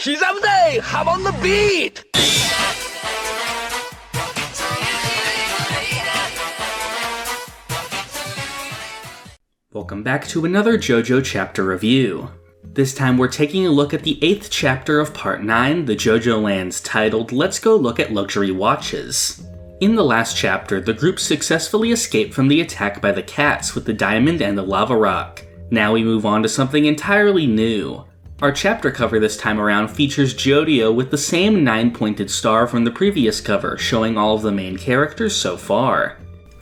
기자부대, hop on the beat! Welcome back to another JoJo chapter review. This time we're taking a look at the 8th chapter of Part 9, the JOJOLands, titled Let's Go Look at Luxury Watches. In the last chapter, the group successfully escaped from the attack by the cats with the diamond and the lava rock. Now we move on to something entirely new. Our chapter cover this time around features JoJo with the same 9-pointed star from the previous cover, showing all of the main characters so far.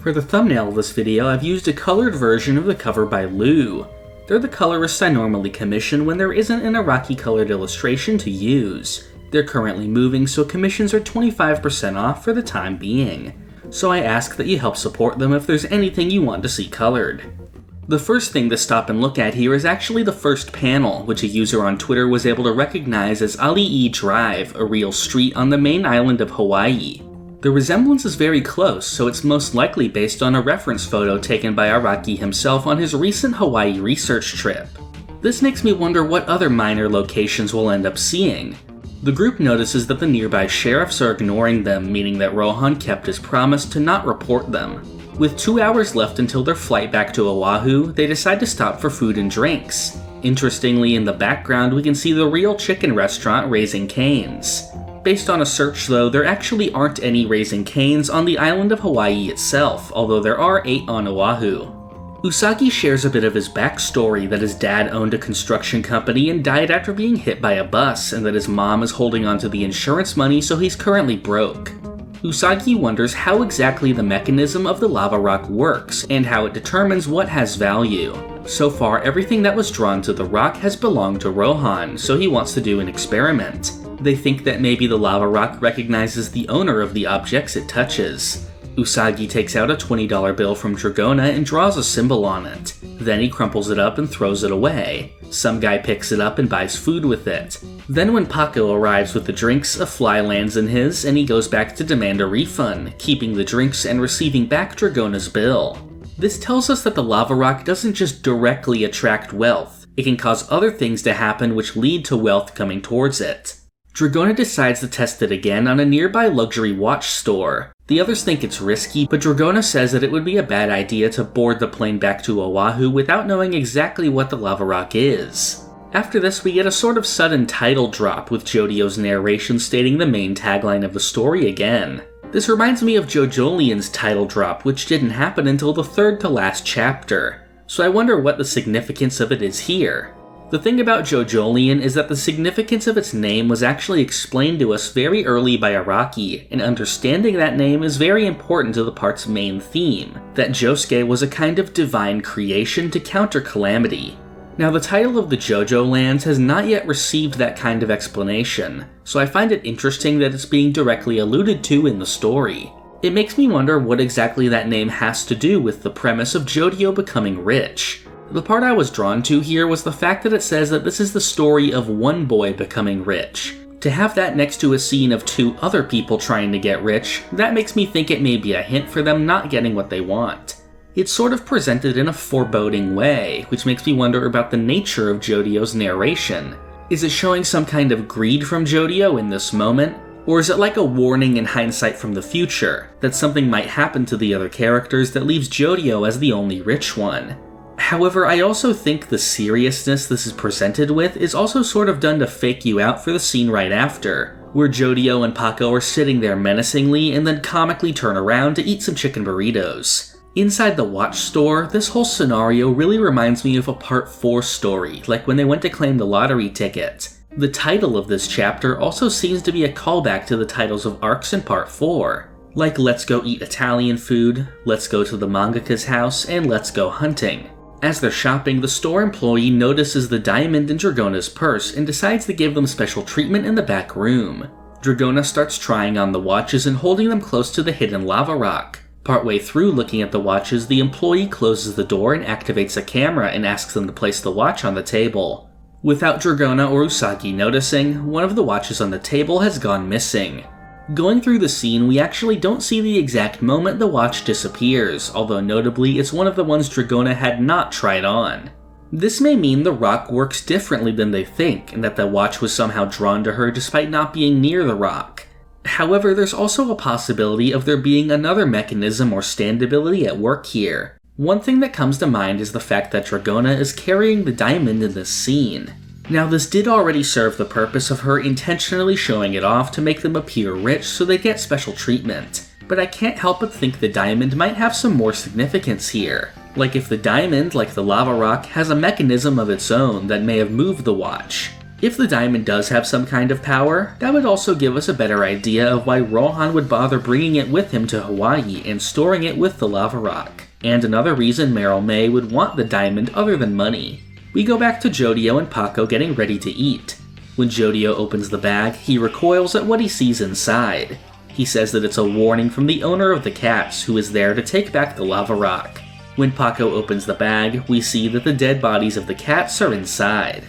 For the thumbnail of this video, I've used a colored version of the cover by Lou. They're the colorists I normally commission when there isn't an Iraqi colored illustration to use. They're currently moving, so commissions are 25% off for the time being. So I ask that you help support them if there's anything you want to see colored. The first thing to stop and look at here is actually the first panel, which a user on Twitter was able to recognize as Ali'i Drive, a real street on the main island of Hawaii. The resemblance is very close, so it's most likely based on a reference photo taken by Araki himself on his recent Hawaii research trip. This makes me wonder what other minor locations we'll end up seeing. The group notices that the nearby sheriffs are ignoring them, meaning that Rohan kept his promise to not report them. With 2 hours left until their flight back to Oahu, they decide to stop for food and drinks. Interestingly, in the background we can see the real chicken restaurant Raising Cane's. Based on a search though, there actually aren't any Raising Cane's on the island of Hawaii itself, although there are 8 on Oahu. Usagi shares a bit of his backstory, that his dad owned a construction company and died after being hit by a bus, and that his mom is holding onto the insurance money so he's currently broke. Usagi wonders how exactly the mechanism of the lava rock works, and how it determines what has value. So far, everything that was drawn to the rock has belonged to Rohan, so he wants to do an experiment. They think that maybe the lava rock recognizes the owner of the objects it touches. Usagi takes out a $20 bill from Dragona and draws a symbol on it. Then he crumples it up and throws it away. Some guy picks it up and buys food with it. Then when Paco arrives with the drinks, a fly lands in his, and he goes back to demand a refund, keeping the drinks and receiving back Dragona's bill. This tells us that the lava rock doesn't just directly attract wealth, it can cause other things to happen which lead to wealth coming towards it. Dragona decides to test it again on a nearby luxury watch store. The others think it's risky, but Dragona says that it would be a bad idea to board the plane back to Oahu without knowing exactly what the lava rock is. After this, we get a sort of sudden title drop with JoJo's narration stating the main tagline of the story again. This reminds me of JOJOLands' title drop, which didn't happen until the 3rd to last chapter, so I wonder what the significance of it is here. The thing about JoJoLands is that the significance of its name was actually explained to us very early by Araki, and understanding that name is very important to the part's main theme, that Josuke was a kind of divine creation to counter calamity. Now the title of the JoJoLands has not yet received that kind of explanation, so I find it interesting that it's being directly alluded to in the story. It makes me wonder what exactly that name has to do with the premise of JoJo becoming rich. The part I was drawn to here was the fact that it says that this is the story of one boy becoming rich. To have that next to a scene of 2 other people trying to get rich, that makes me think it may be a hint for them not getting what they want. It's sort of presented in a foreboding way, which makes me wonder about the nature of JoJo's narration. Is it showing some kind of greed from JoJo in this moment? Or is it like a warning in hindsight from the future, that something might happen to the other characters that leaves JoJo as the only rich one? However, I also think the seriousness this is presented with is also sort of done to fake you out for the scene right after, where JoJo and Paco are sitting there menacingly and then comically turn around to eat some chicken burritos. Inside the watch store, this whole scenario really reminds me of a Part 4 story, like when they went to claim the lottery ticket. The title of this chapter also seems to be a callback to the titles of arcs in Part 4, like Let's Go Eat Italian Food, Let's Go to the Mangaka's House, and Let's Go Hunting. As they're shopping, the store employee notices the diamond in Dragona's purse and decides to give them special treatment in the back room. Dragona starts trying on the watches and holding them close to the hidden lava rock. Partway through looking at the watches, the employee closes the door and activates a camera and asks them to place the watch on the table. Without Dragona or Usagi noticing, one of the watches on the table has gone missing. Going through the scene, we actually don't see the exact moment the watch disappears, although notably it's one of the ones Dragona had not tried on. This may mean the rock works differently than they think, and that the watch was somehow drawn to her despite not being near the rock. However, there's also a possibility of there being another mechanism or standability at work here. One thing that comes to mind is the fact that Dragona is carrying the diamond in this scene. Now, this did already serve the purpose of her intentionally showing it off to make them appear rich so they get special treatment, but I can't help but think the diamond might have some more significance here. Like if the diamond, like the lava rock, has a mechanism of its own that may have moved the watch. If the diamond does have some kind of power, that would also give us a better idea of why Rohan would bother bringing it with him to Hawaii and storing it with the lava rock. And another reason Meryl May would want the diamond other than money. We go back to Jodio and Paco getting ready to eat. When Jodio opens the bag, he recoils at what he sees inside. He says that it's a warning from the owner of the cats who is there to take back the lava rock. When Paco opens the bag, we see that the dead bodies of the cats are inside.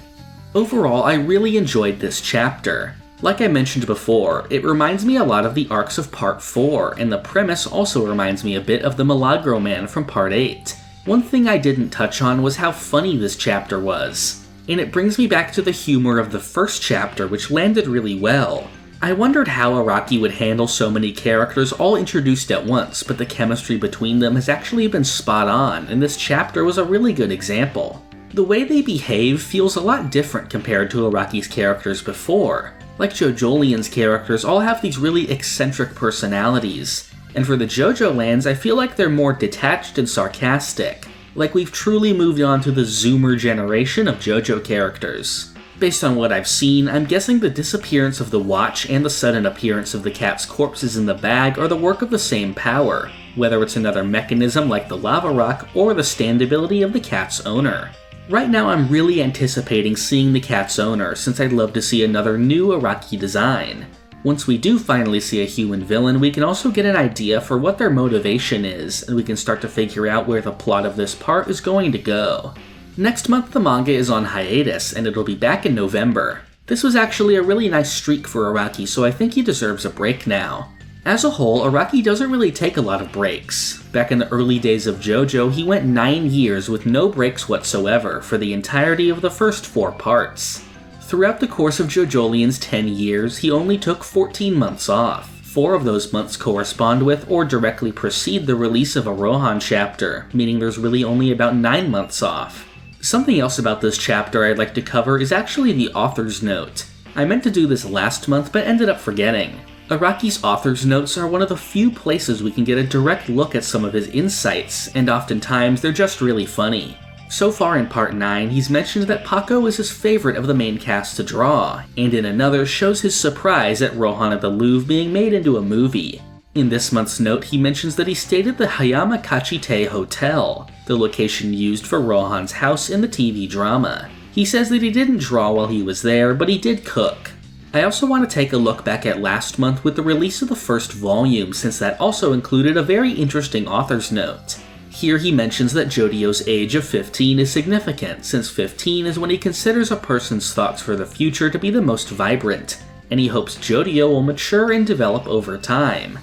Overall, I really enjoyed this chapter. Like I mentioned before, it reminds me a lot of the arcs of Part 4, and the premise also reminds me a bit of the Milagro Man from Part 8. One thing I didn't touch on was how funny this chapter was, and it brings me back to the humor of the first chapter, which landed really well. I wondered how Araki would handle so many characters all introduced at once, but the chemistry between them has actually been spot on, and this chapter was a really good example. The way they behave feels a lot different compared to Araki's characters before. Like JOJOLands characters all have these really eccentric personalities, and for the JOJOLands I feel like they're more detached and sarcastic, like we've truly moved on to the Zoomer generation of JoJo characters. Based on what I've seen, I'm guessing the disappearance of the watch and the sudden appearance of the cat's corpses in the bag are the work of the same power, whether it's another mechanism like the lava rock or the standability of the cat's owner. Right now I'm really anticipating seeing the cat's owner, since I'd love to see another new Araki design. Once we do finally see a human villain, we can also get an idea for what their motivation is, and we can start to figure out where the plot of this part is going to go. Next month the manga is on hiatus, and it'll be back in November. This was actually a really nice streak for Araki, so I think he deserves a break now. As a whole, Araki doesn't really take a lot of breaks. Back in the early days of JoJo, he went 9 years with no breaks whatsoever for the entirety of the first 4 parts. Throughout the course of JoJoLands' 10 years, he only took 14 months off. 4 of those months correspond with or directly precede the release of a Rohan chapter, meaning there's really only about 9 months off. Something else about this chapter I'd like to cover is actually the author's note. I meant to do this last month but ended up forgetting. Araki's author's notes are one of the few places we can get a direct look at some of his insights, and oftentimes they're just really funny. So far in Part 9, he's mentioned that Paco is his favorite of the main cast to draw, and in another shows his surprise at Rohan at the Louvre being made into a movie. In this month's note, he mentions that he stayed at the Hayama Kachite Hotel, the location used for Rohan's house in the TV drama. He says that he didn't draw while he was there, but he did cook. I also want to take a look back at last month with the release of the first volume, since that also included a very interesting author's note. Here he mentions that Jodio's age of 15 is significant, since 15 is when he considers a person's thoughts for the future to be the most vibrant, and he hopes Jodio will mature and develop over time.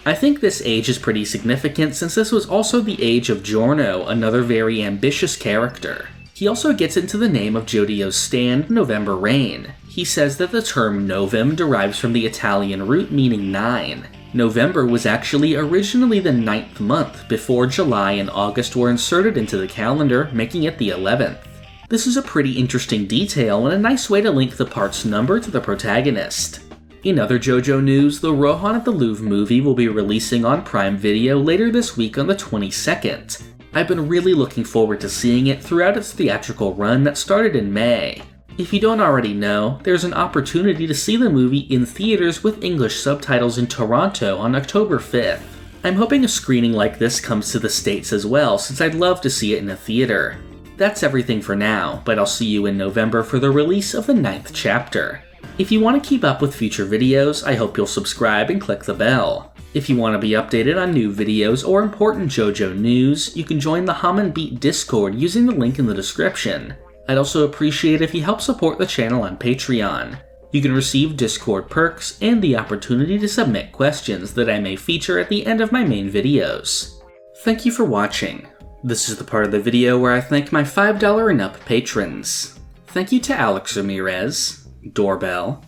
I think this age is pretty significant since this was also the age of Giorno, another very ambitious character. He also gets into the name of Jodio's stand, November Rain. He says that the term Novem derives from the Italian root meaning 9. November was actually originally the 9th month, before July and August were inserted into the calendar, making it the 11th. This is a pretty interesting detail and a nice way to link the part's number to the protagonist. In other JoJo news, the Rohan at the Louvre movie will be releasing on Prime Video later this week on the 22nd. I've been really looking forward to seeing it throughout its theatrical run that started in May. If you don't already know, there's an opportunity to see the movie in theaters with English subtitles in Toronto on October 5th. I'm hoping a screening like this comes to the States as well, since I'd love to see it in a theater. That's everything for now, but I'll see you in November for the release of the 9th chapter. If you want to keep up with future videos, I hope you'll subscribe and click the bell. If you want to be updated on new videos or important JoJo news, you can join the Hum and Beat Discord using the link in the description. I'd also appreciate if you help support the channel on Patreon. You can receive Discord perks and the opportunity to submit questions that I may feature at the end of my main videos. Thank you for watching. This is the part of the video where I thank my $5 and up patrons. Thank you to Alex Ramirez, Doorbell,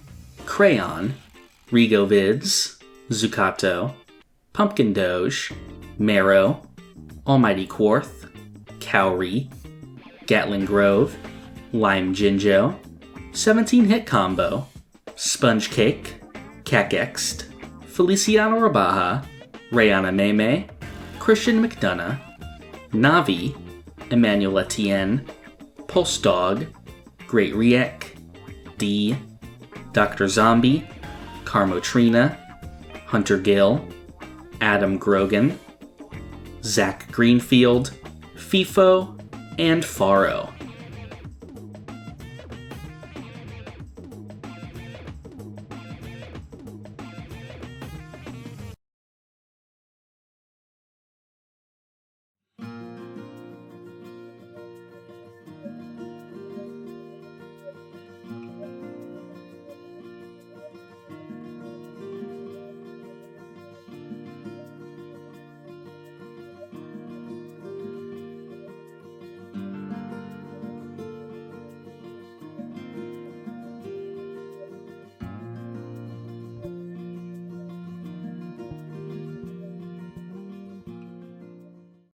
Crayon, Rigovids, Zucato, Pumpkin Doge, Marrow, Almighty Quarth, Cowrie, Gatling Grove, Lime Jinjo, 17 Hit Combo, Sponge Cake, Cakext, Feliciano Rabaja, Rayana Meme, Christian McDonough, Navi, Emmanuel Etienne, Pulse Dog, Great Riek, D, Dr. Zombie, Carmotrina, Hunter Gill, Adam Grogan, Zach Greenfield, FIFO, and Faro.